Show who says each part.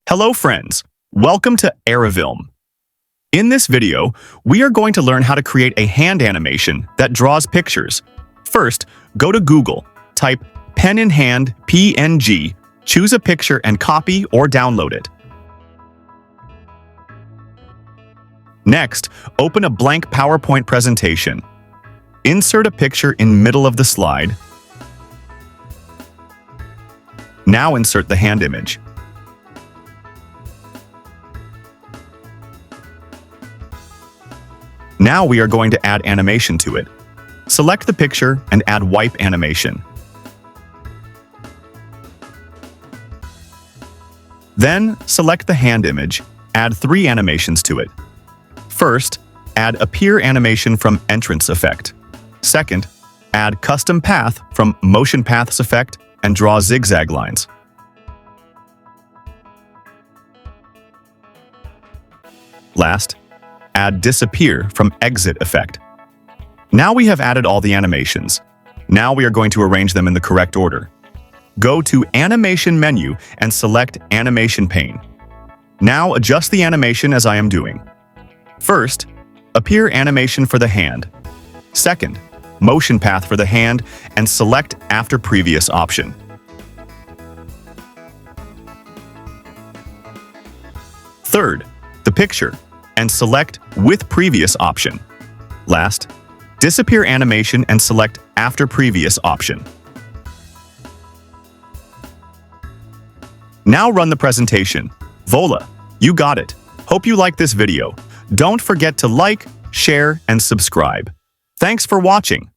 Speaker 1: Hello friends, welcome to Arivilm. In this video, we are going to learn how to create a hand animation that draws pictures. First, go to Google, type pen in hand PNG, choose a picture and copy or download it. Next, open a blank PowerPoint presentation. Insert a picture in middle of the slide. Now insert the hand image. Now we are going to add animation to it. Select the picture and add wipe animation. Then, select the hand image, add 3 animations to it. First, add appear animation from entrance effect. Second, add custom path from motion paths effect and draw zigzag lines. Last, add disappear from exit effect. Now we have added all the animations. Now we are going to arrange them in the correct order. Go to Animation menu and select Animation pane. Now adjust the animation as I am doing. First, appear animation for the hand. Second, motion path for the hand and select after previous option. Third, the picture and select with previous option. Last, disappear animation and select after previous option. Now run the presentation. Voila, you got it. Hope you like this video. Don't forget to like, share, and subscribe. Thanks for watching.